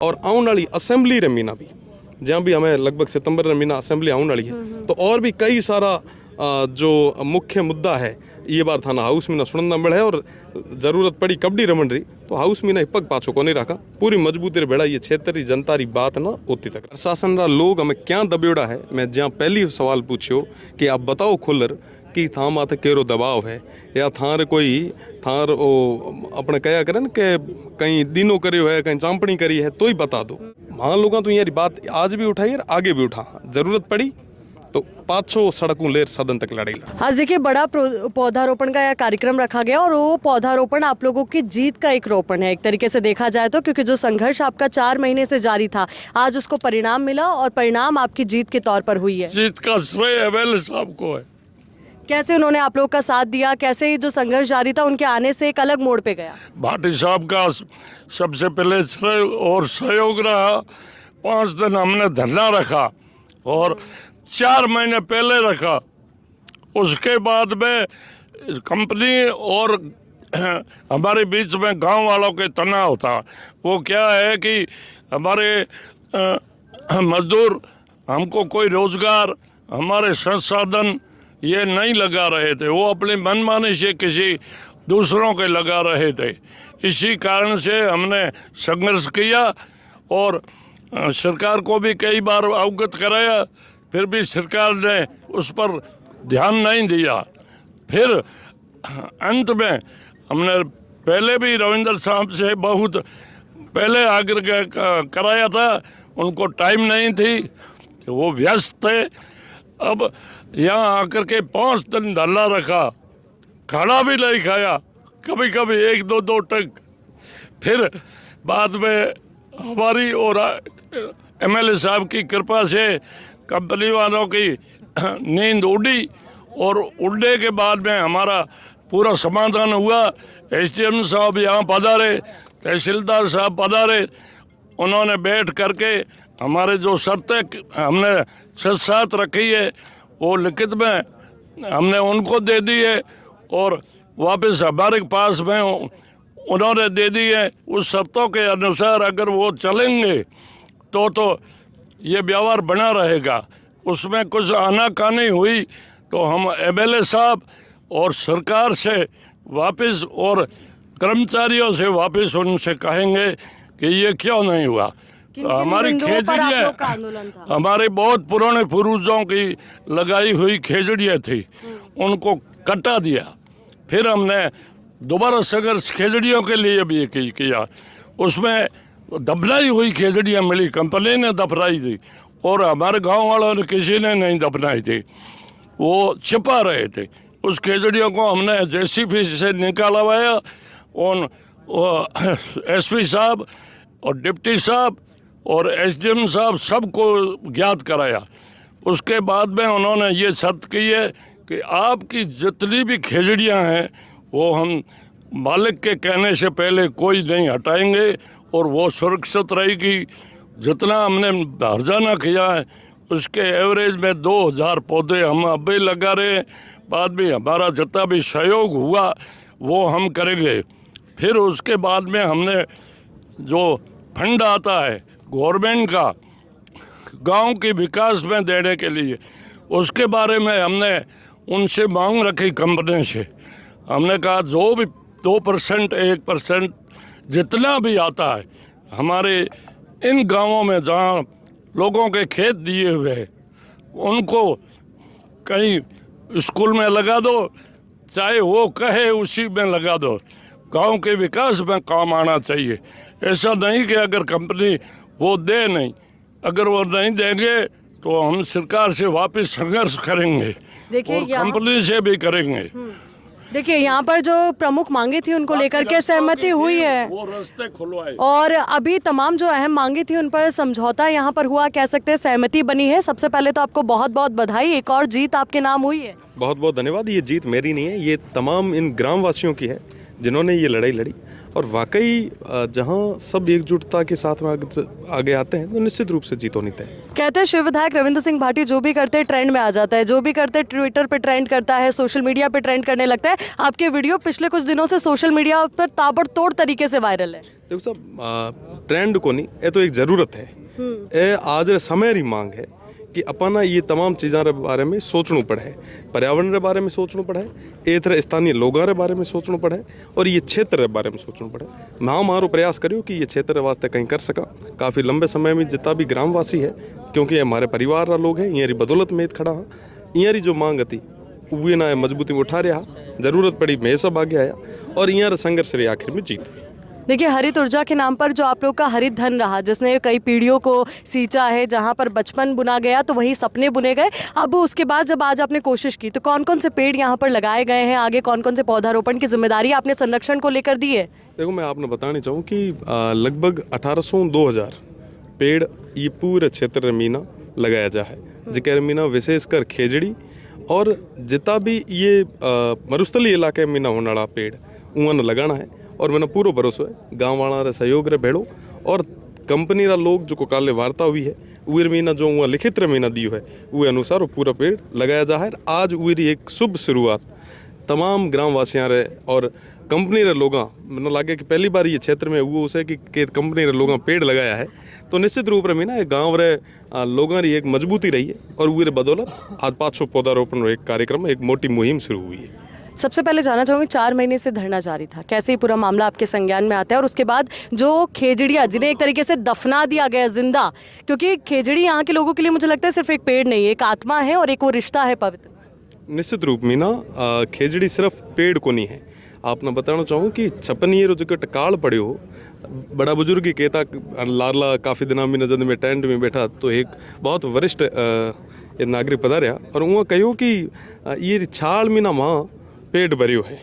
और आने वाली असेंबली रे महीना भी जहाँ भी हमें लगभग सितंबर रे महीना असेंबली आने वाली है, तो और भी कई सारा जो मुख्य मुद्दा है ये बार थाना हाउस में सुनना मिले। और जरूरत पड़ी कबड्डी रमन रही तो हाउस में पग पाछो को नहीं रखा, पूरी मजबूती रे बेड़ा ये क्षेत्र री जनता री बात ना होती तक। प्रशासन रा लोग हमें क्या दबेड़ा है, मैं जहाँ पहली सवाल पूछियो कि आप बताओ खुलर कि था माथे केरो दबाव है या थार कोई थार ओ अपने कया करे न के कहीं दिनों करियो है कहीं चांपणी करी है तो ही बता दो। मान लोग तो यार बात आज भी उठाई और आगे भी उठा, जरूरत पड़ी तो 500 सड़कों लेर सदन तक लड़ाई। आज देखिए बड़ा पौधारोपण का यह कार्यक्रम रखा गया और वो पौधारोपण आप लोगों की जीत का एक रोपण है एक तरीके से देखा जाए तो, क्योंकि जो संघर्ष आपका 4 महीने से जारी था आज उसको परिणाम मिला और परिणाम आपकी जीत के तौर पर हुई है। जीत का श्रेय एमएलए साहब को है। कैसे उन्होंने आप लोगों का साथ दिया, कैसे ही जो संघर्ष जारी था उनके आने से एक अलग मोड़ पे गया? भाटी साहब का सबसे पहले श्रेय और सहयोग रहा। 5 दिन हमने धरना रखा और 4 महीने पहले रखा। उसके बाद में कंपनी और हमारे बीच में गांव वालों के तनाव था। वो क्या है कि हमारे मजदूर हमको कोई रोजगार, हमारे संसाधन ये नहीं लगा रहे थे, वो अपने मनमानी से किसी दूसरों के लगा रहे थे। इसी कारण से हमने संघर्ष किया और सरकार को भी कई बार अवगत कराया, फिर भी सरकार ने उस पर ध्यान नहीं दिया। फिर अंत में हमने पहले भी रविंद्र साहब से बहुत पहले आग्रह कराया था, उनको टाइम नहीं थी, वो व्यस्त थे। अब यहाँ आकर के 5 दिन धरना रखा, खाना भी नहीं खाया, कभी कभी 1-2 टक। फिर बाद में हमारी और एमएलए साहब की कृपा से कंपनी वालों की नींद उड़ी और उड़ने के बाद में हमारा पूरा समाधान हुआ। एसडीएम साहब यहाँ पधारे, तहसीलदार साहब पधारे, उन्होंने बैठ करके हमारे जो शर्तें हमने 6-7 रखी है वो लिखित में हमने उनको दे दी है और वापस हमारे पास में उन्होंने दे दी है। उस शर्तों के अनुसार अगर वो चलेंगे तो ये व्यवहार बना रहेगा। उसमें कुछ आनाकानी हुई तो हम एमएलए साहब और सरकार से वापस और कर्मचारियों से वापस उनसे कहेंगे कि ये क्यों नहीं हुआ। हमारी खेजड़ियाँ हमारे बहुत पुराने पूर्वजों की लगाई हुई खेजड़ियाँ थी, उनको कटा दिया। फिर हमने दोबारा संघर्ष खेजड़ियों के लिए भी किया, उसमें दफनाई हुई खेजड़ियाँ मिली, कंपनी ने दफनाई थी और हमारे गांव वालों ने किसी ने नहीं दफनाई थी, वो छिपा रहे थे। उस खेजड़ियों को हमने जेसीबी से निकालवाया। उन एसपी साहब और डिप्टी साहब और एसडीएम साहब सबको ज्ञात कराया। उसके बाद में उन्होंने ये शर्त की है कि आपकी जितनी भी खेजड़ियाँ हैं वो हम मालिक के कहने से पहले कोई नहीं हटाएंगे और वो सुरक्षित रहेगी। जितना हमने हर्जाना किया है उसके एवरेज में 2000 पौधे हम अभी लगा रहे हैं। बाद में हमारा जितना भी सहयोग हुआ वो हम करेंगे। फिर उसके बाद में हमने जो फंड आता है गवर्नमेंट का गांव के विकास में देने के लिए, उसके बारे में हमने उनसे मांग रखी कंपनी से। हमने कहा जो भी 2% 1% जितना भी आता है हमारे इन गांवों में जहां लोगों के खेत दिए हुए हैं उनको कहीं स्कूल में लगा दो, चाहे वो कहे उसी में लगा दो। गांव के विकास में काम आना चाहिए। ऐसा नहीं कि अगर कंपनी वो दे नहीं, अगर वो नहीं देंगे तो हम सरकार से वापस संघर्ष करेंगे और कंपनी से भी करेंगे। देखिए यहाँ पर जो प्रमुख मांगे थी उनको लेकर के सहमति हुई है, वो रास्ते खुलवाए और अभी तमाम जो अहम मांगे थी उन पर समझौता यहाँ पर हुआ, कह सकते हैं सहमति बनी है। सबसे पहले तो आपको बहुत बहुत बधाई, एक और जीत आपके नाम हुई है। बहुत बहुत धन्यवाद। ये जीत मेरी नहीं है, ये तमाम इन ग्रामवासियों की है जिन्होंने ये लड़ाई लड़ी और वाकई जहां सब एकजुटता के साथ में आगे आते हैं तो निश्चित रूप से जीत होनी तय है। कहते हैं शिव विधायक रविंद्र सिंह भाटी जो भी करते हैं ट्रेंड में आ जाता है, जो भी करते हैं ट्विटर पे ट्रेंड करता है, सोशल मीडिया पे ट्रेंड करने लगता है। आपके वीडियो पिछले कुछ दिनों से सोशल मीडिया पर ताबड़तोड़ तरीके से वायरल है। देखो साहब, ट्रेंड को नहीं, ये तो एक ज़रूरत है। ये आज रे समय री मांग है कि अपना ये तमाम चीज़ों के बारे में सोचना पड़े, पर्यावरण के बारे में सोचना पड़े, ए तरह स्थानीय लोगों के बारे में सोचना पड़े और ये क्षेत्र के बारे में सोचना पड़े। मैं मारो प्रयास करियो कि ये क्षेत्र के वास्ते कहीं कर सका। काफ़ी लंबे समय में जितना भी ग्रामवासी है, क्योंकि ये हमारे परिवार रा लोग हैं, ये बदौलत में खड़ा हाँ, ये जो मांग थी वो ना मजबूती में उठा रहा, ज़रूरत पड़ी मैं सब आगे आया और यहाँ संघर्ष रे आखिर में जीत हुई। देखिए, हरित ऊर्जा के नाम पर जो आप लोग का हरित धन रहा, जिसने कई पीढ़ियों को सींचा है, जहां पर बचपन बुना गया तो वहीं सपने बुने गए। अब उसके बाद जब आज आपने कोशिश की तो कौन कौन से पेड़ यहां पर लगाए गए हैं, आगे कौन कौन से पौधारोपण की जिम्मेदारी आपने संरक्षण को लेकर दी है? देखो, मैं आपने बताना चाहूँ कि लगभग 1800-2000 पेड़ ये पूरे क्षेत्र में मीना लगाया जा है, जिक्र मीना विशेषकर खेजड़ी और जितना भी ये मरुस्थलीय इलाके में मीना होने वाला पेड़ उन लगाना है। और मैंने पूरा भरोसा है गाँव वाला रे सहयोग रे भेड़ो और कंपनी रा लोग जो को काले वार्ता हुई है उर महीना जो वहाँ लिखित रे महीना दियो है वो अनुसार वो पूरा पेड़ लगाया जा है। आज उरी एक शुभ शुरुआत तमाम ग्रामवासियों रे और कंपनी रे लोग मैंने लगे कि पहली बार ये क्षेत्र में वो उसे कि कंपनी रे लोग पेड़ लगाया है, तो निश्चित रूप में ना गाँव रे लोगों की एक मजबूती रही है और वो बदौलत आज 500 पौधारोपण एक कार्यक्रम, एक मोटी मुहिम शुरू हुई है। सबसे पहले जानना चाहूँगी, 4 महीने से धरना जारी था, कैसे ही पूरा मामला आपके संज्ञान में आता है? और उसके बाद जो खेजड़िया जिन्हें एक तरीके से दफना दिया गया जिंदा, क्योंकि खेजड़ी यहाँ के लोगों के लिए मुझे लगता है सिर्फ एक पेड़ नहीं, एक आत्मा है और एक वो रिश्ता है पवित्र। निश्चित रूप में ना खेजड़ी सिर्फ पेड़ को नहीं है। आपने बताना चाहूँ कि छपन ये जो टकाल पड़े हो, बड़ा बुजुर्ग ही कहता लारला काफ़ी दिना में नजर में टेंट में बैठा तो एक बहुत वरिष्ठ नागरिक पधारिया और वहाँ कहो कि ये छाल में ना माँ पेट भरियो है।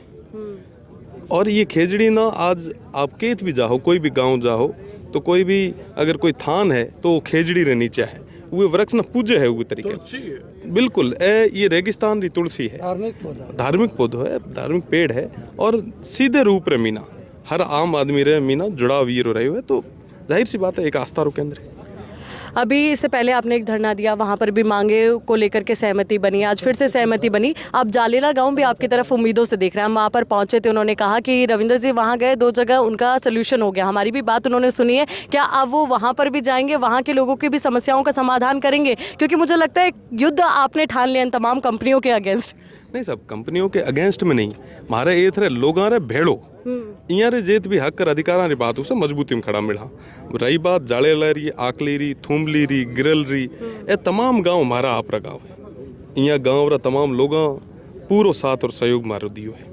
और ये खेजड़ी ना आज आप केत भी जाओ, कोई भी गांव जाओ तो कोई भी अगर कोई थान है तो वो खेजड़ी रे नीचे है, वो वृक्ष ना पूजे है वो तरीके। बिल्कुल ये रेगिस्तान री तुलसी है, धार्मिक पौधा है, धार्मिक पेड़ है और सीधे रूप रे मीना हर आम आदमी रे मीना जुड़ाव ये रहे हुए, तो जाहिर सी बात है एक आस्था रो केंद्र है। अभी इससे पहले आपने एक धरना दिया, वहाँ पर भी मांगे को लेकर के सहमति बनी, आज फिर से सहमति बनी। अब जालेला गांव भी आपकी तरफ उम्मीदों से देख रहे हैं। हम वहाँ पर पहुँचे थे, उन्होंने कहा कि रविंद्र जी वहाँ गए, 2 जगह उनका सोल्यूशन हो गया। हमारी भी बात उन्होंने सुनी है, क्या अब वो वहाँ पर भी जाएंगे, वहाँ के लोगों की भी समस्याओं का समाधान करेंगे? क्योंकि मुझे लगता है युद्ध आपने ठान लिया इन तमाम कंपनियों के अगेंस्ट। नहीं, सब कंपनियों के अगेंस्ट में नहीं, हमारे ये थे लोगों रे भेड़ो यहाँ रे जेत भी हक कर अधिकारा री बात उसे मजबूती में खड़ा मिला। रही बात जाड़ेला री, आकली री, थूमली री, गिरल री, ये तमाम गांव हमारा आपरा गांव है। यहाँ गांव रा तमाम लोगों पूरो साथ और सहयोग मारो दियो है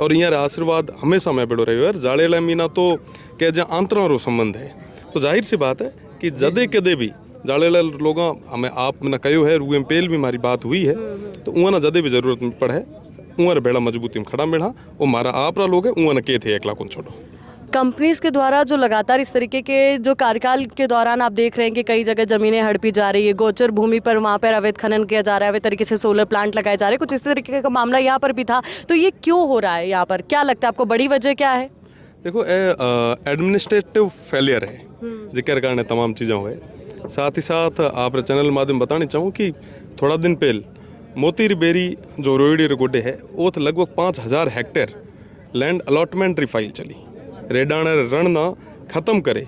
और यहाँ रे आशीर्वाद हमेशा मैं बेड़ो रही है। जाड़ेला मीना तो क्या जहाँ आंतरा रो संबंध है, तो जाहिर सी बात है कि जदे कदे भी जाड़ेला लोग हमें आप मैंने कहो है, रूएम पेल भी हमारी बात हुई है, तो वहाँ ना जदे भी जरूरत पड़े उन बेड़ा मजबूती में खड़ा मिला। वो हमारा आप रहा लोग है उन के थे एकला कौन छोड़ो। कंपनीज के द्वारा जो लगातार इस तरीके के जो कार्यकाल के दौरान आप देख रहे हैं कि कई जगह जमीनें हड़पी जा रही है, गोचर भूमि पर वहाँ पर अवैध खनन किया जा रहा है, अवैध तरीके से सोलर प्लांट लगाए जा रहे हैं, कुछ इस तरीके का मामला यहाँ पर भी था, तो ये क्यों हो रहा है? यहाँ पर क्या लगता है आपको, बड़ी वजह क्या है? देखो, एडमिनिस्ट्रेटिव फेलियर है जिक्र कारण तमाम चीज़ें हुए। साथ ही साथ आप चैनल माध्यम बताना चाहूँ कि थोड़ा दिन पहले मोती बेरी जो रोहिड़ी गोडे है वो तो लगभग 5000 हेक्टेयर लैंड अलॉटमेंट री फाइल चली। रेडाना रण ना खत्म करे,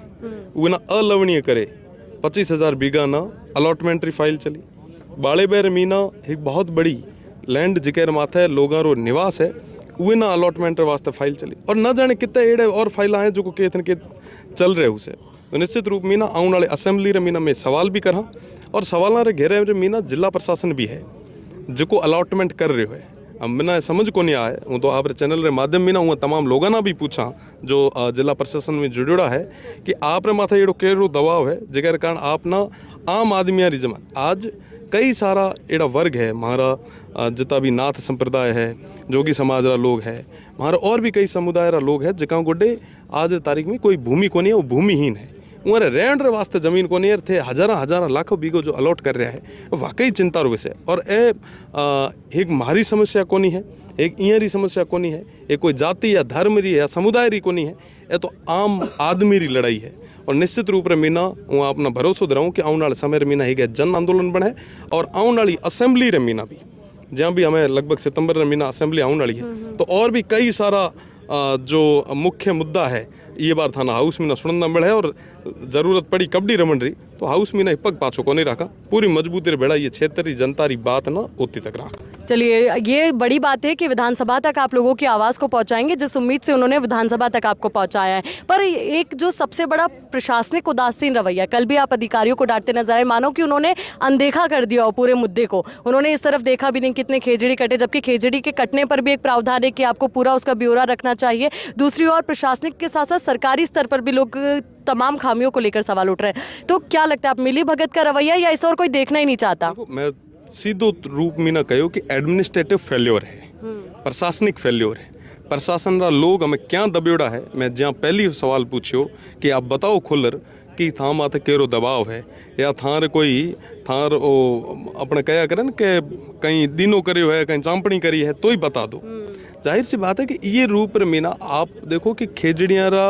वो ना अलवणीय करे, 25,000 बीघा ना अलॉटमेंट री फाइल चली। बाड़ेबेर मीना एक बहुत बड़ी लैंड जिकेर माथे लोगों रो निवास है, वो ना अलॉटमेंट वास्ते फाइल चली और न जाने कितने एड़े और फाइल आए जो के चल रहे उसे। तो निश्चित रूप मीना आने वाले असेंबली रे मीना में सवाल भी करा और सवाल रे घेरे रे मीना जिला प्रशासन भी है जो अलॉटमेंट कर रहे हो। अब मैंने समझ को नहीं आया, वो तो आप चैनल रे माध्यम में ना हुआ तमाम लोगों ना भी पूछा जो जिला प्रशासन में जुड़ा है कि आप रे माथा एड़ो केड़ो दबाव है जिगर कारण आप ना आम आदमी री जमा। आज कई सारा एड़ा वर्ग है हमारा, जितना भी नाथ संप्रदाय है, जोगी समाज रा लोग है हमारा, और भी कई समुदाय रा लोग है जिका गोडे आज तारीख में कोई भूमि को नहीं है, वो भूमिहीन है। उन्हें रहण रे वास्ते जमीन को नहीं थे हज़ारा लाखों बीघो जो अलॉट कर रहा है वाकई चिंता रो विषय। और एक मारी समस्या कोनी है, एक ईयरी समस्या कोनी है, एक कोई जाति या धर्म री या समुदाय री कोनी है, ये तो आम आदमी री लड़ाई है। और निश्चित रूप से मीना वहाँ अपना भरोसो दराऊँ कि आने वाले समय मीना ही जन आंदोलन बने और आने वाली असेंबली रे मीना भी जहाँ भी हमें लगभग सितंबर रे मीना असेंबली आने वाली है, तो और भी कई सारा जो मुख्य मुद्दा है ये बार थाना हाउस में सुनना मिले। और जरूरत पड़ी कबड्डी रमन रही तो हाउस में पग पाछो को नहीं रखा, पूरी मजबूती रे बेड़ा ये क्षेत्र री जनता री बात ना होती तक रखा। चलिए, ये बड़ी बात है कि विधानसभा तक आप लोगों की आवाज़ को पहुंचाएंगे, जिस उम्मीद से उन्होंने विधानसभा तक आपको पहुंचाया है। पर एक जो सबसे बड़ा प्रशासनिक उदासीन रवैया, कल भी आप अधिकारियों को डांटते नजर आए, मानो कि उन्होंने अनदेखा कर दिया हो पूरे मुद्दे को। उन्होंने इस तरफ देखा भी नहीं कितने खेजड़ी कटे, जबकि खेजड़ी के कटने पर भी एक प्रावधान है कि आपको पूरा उसका ब्यौरा रखना चाहिए। दूसरी ओर प्रशासनिक के साथ साथ सरकारी स्तर पर भी लोग तमाम खामियों को लेकर सवाल उठ रहे हैं। तो क्या लगता है, आप मिली भगत का रवैया या इस और कोई देखना ही नहीं चाहता? मैं सीधो रूप में ना कहो कि एडमिनिस्ट्रेटिव फेल्योर है, प्रशासनिक फेल्योर है। प्रशासन रा लोग हमें क्या दबेड़ा है। मैं जहाँ पहली सवाल पूछियो कि आप बताओ खुलर कि था माथे केरो दबाव है या थार कोई थार ओ अपने कया करन के कहीं दिनों करियो है, कहीं चांपणी करी है, तो ही बता दो। जाहिर सी बात है कि ये रूप मीना आप देखो कि खेजड़िया रा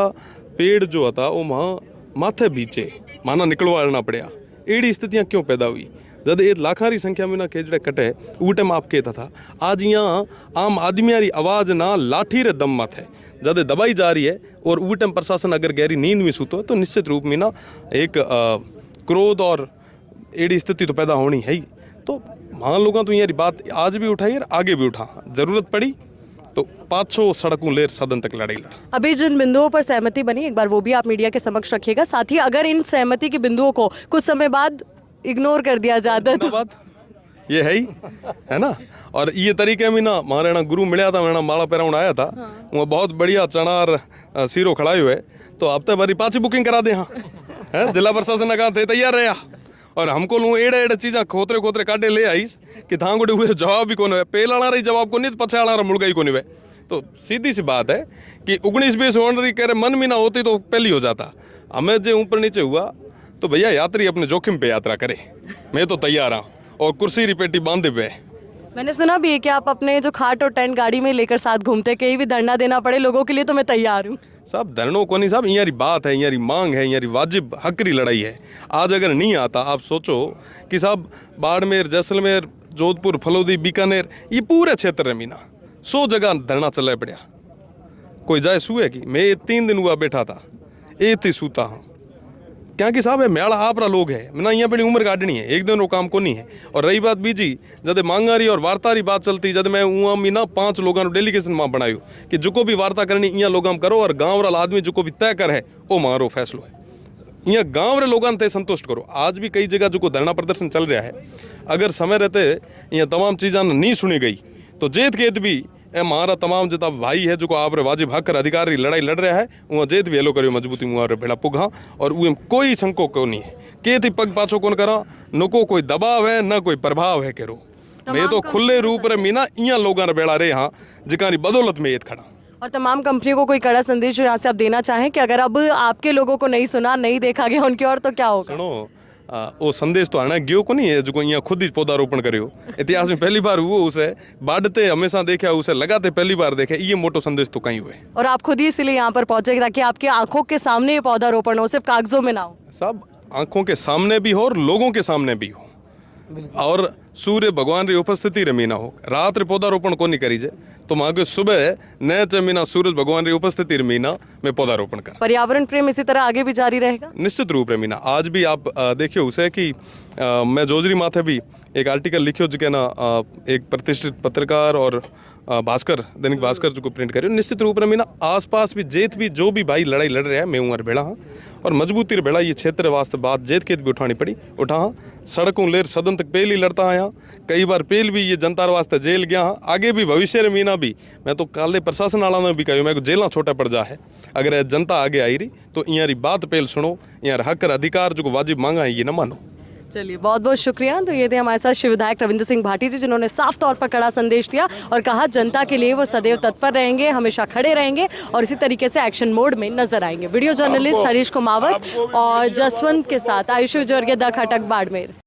पेड़ जो होता वो माथे बीचे माना निकलवाना पड़ा। एड़ी स्थितियाँ क्यों पैदा हुई? जब एक लाखारी संख्या में ना खेजड़े कटे वो टाइम आप कहता था। आज यहाँ आम आदमी री आवाज़ ना लाठी रे दम मत है, जब दबाई जा रही है। और वो टाइम प्रशासन अगर गहरी नींद में सूतो तो निश्चित रूप में ना एक क्रोध और एड़ी स्थिति तो पैदा होनी है ही। तो मान लोगों तो यार बात आज भी उठाई और आगे भी उठा, जरूरत पड़ी तो 500 सड़कों लेर सदन तक लड़ाई लड़ा। अभी जिन बिंदुओं पर सहमति बनी, एक बार वो भी आप मीडिया के समक्ष रखिएगा। साथ ही अगर इन सहमति के बिंदुओं को कुछ समय बाद इग्नोर कर दिया जाता तो बात ये है ही है ना। और ये तरीके में ना महाराणा गुरु मिला था, मेरा माला पैराउंड आया था। हाँ। वो बहुत बढ़िया चनार सीरो खड़ाए हुए, तो हफ्ते भरी पाँच बुकिंग करा दे। हाँ है जिला प्रशासन कहा थे तैयार रहा। और हमको लूँ एड़े एड़े चीज़ा खोतरे खोतरे काटे ले आईस कि था गोटे हुए जवाब भी कौन है, पहला रही जवाब को नहीं तो पछे आला मुड़गई को नहीं। तो सीधी सी बात है कि 19-20 ऑर्डरी करे मन में ना होती तो पहली हो जाता। हमें जो ऊपर नीचे हुआ तो भैया यात्री अपने जोखिम पे यात्रा करे, मैं तो तैयार हूँ और कुर्सी रिपेटी बांधे पे। मैंने सुना भी है कि आप अपने जो खाट और टेंट गाड़ी में लेकर साथ घूमते, कहीं भी धरना देना पड़े लोगों के लिए तो मैं तैयार हूँ। साहब धरनों को नहीं साहब, यारी बात है, यारी मांग है, यारी वाजिब हकरी लड़ाई है। आज अगर नहीं आता, आप सोचो कि साहब बाड़मेर, जैसलमेर, जोधपुर, फलोदी, बीकानेर, ये पूरे क्षेत्र में ना 100 जगह धरना चला पड़ा। कोई जाए सुए की मैं 3 दिन हुआ बैठा था, एक ही सूता हूँ क्या कि साहब है मेला आप रहा लोग है मैं यहाँ बड़ी उम्र काटनी है, एक दिन वो काम को नहीं है। और रही बात बीजी जब मांगारी और वार्तारी बात चलती, जब मैं वहाँ मीना 5 लोगों ने डेलीगेशन मां बनायु कि जो को भी वार्ता करनी यहाँ लोग करो और गाँव वाला आदमी जो को भी तय कर है वो मारो फैसलो है, यहाँ गाँव रे लोगों तय संतुष्ट करो। आज भी कई जगह जो को धरना प्रदर्शन चल रहा है, अगर समय रहते यहाँ तमाम चीज़ा नहीं सुनी गई तो जेत केत भी हमारा तमाम जितना भाई है जो को आप वाजिब हक अधिकार लड़ाई लड़ रहा है वहाँ जेत भी हेलो करियो मजबूती मुआरे बेड़ा पुगा। और वो कोई संको को नहीं है के थी पग पाछो कौन करा, न को कोई दबाव है न कोई प्रभाव है करो। मैं तो खुले रूप रे मीना यहाँ लोगों रे बेड़ा रे हाँ जिकानी बदौलत में ये खड़ा। और तमाम कंपनियों को कोई कड़ा संदेश जो यहाँ से आप देना चाहें कि अगर अब आपके लोगों को नहीं सुना, नहीं देखा गया उनकी ओर, तो क्या होगा? सुनो वो संदेश तो आना गयो को नहीं है जो यहाँ खुद ही पौधारोपण करियो। इतिहास में पहली बार हुआ, उसे बाढ़ते हमेशा देखा, उसे लगाते पहली बार देखे, ये मोटो संदेश तो कहीं हुए। और आप खुद ही इसलिए यहाँ पर पहुंचे ताकि आपकी आंखों के सामने ये पौधारोपण हो, सिर्फ कागजों में ना हो। सब आंखों के सामने भी हो और लोगों के सामने भी हो, और सूर्य भगवान री उपस्थिति रे मीना हो। रात रे पौधारोपण को नहीं करी जे तो मांगे सुबह नए च मीना सूरज भगवान री उपस्थिति रे मीना में पौधारोपण कर। पर्यावरण प्रेम इसी तरह आगे भी जारी रहेगा निश्चित रूप रे मीना। आज भी आप देखियो उसे कि मैं जोजरी माथे भी एक आर्टिकल लिखियो जिके ना एक प्रतिष्ठित पत्रकार और भास्कर, दैनिक भास्कर जो को प्रिंट करियो। निश्चित रूप में मीना आसपास भी जेत भी जो भी भाई लड़ाई लड़ रहे हैं मैं उमर बेड़ा हाँ और मजबूती रे बेड़ा ये क्षेत्र वास्ते बात जेत केत भी उठानी पड़ी उठा हाँ। सड़कों लेर सदन तक पेल ही लड़ता आया, कई बार पेल भी ये जनता वास्ते जेल गया हाँ। आगे भी भविष्य रे मीना भी मैं तो काले प्रशासन वाला ने भी कहो मैं जेल छोटा पड़ जा है। अगर जनता आगे आई रही तो यहाँ बात पेल सुनो, यहाँ हक अधिकार जो वाजिब मांगा है ये न मानो। चलिए, बहुत बहुत शुक्रिया। तो ये थे हमारे साथ शिव विधायक रविंद्र सिंह भाटी जी, जिन्होंने साफ तौर पर कड़ा संदेश दिया और कहा जनता के लिए वो सदैव तत्पर रहेंगे, हमेशा खड़े रहेंगे और इसी तरीके से एक्शन मोड में नजर आएंगे। वीडियो जर्नलिस्ट हरीश कुमावत और जसवंत के साथ आयुष विजयवर्गीय, द खटक, बाड़मेर।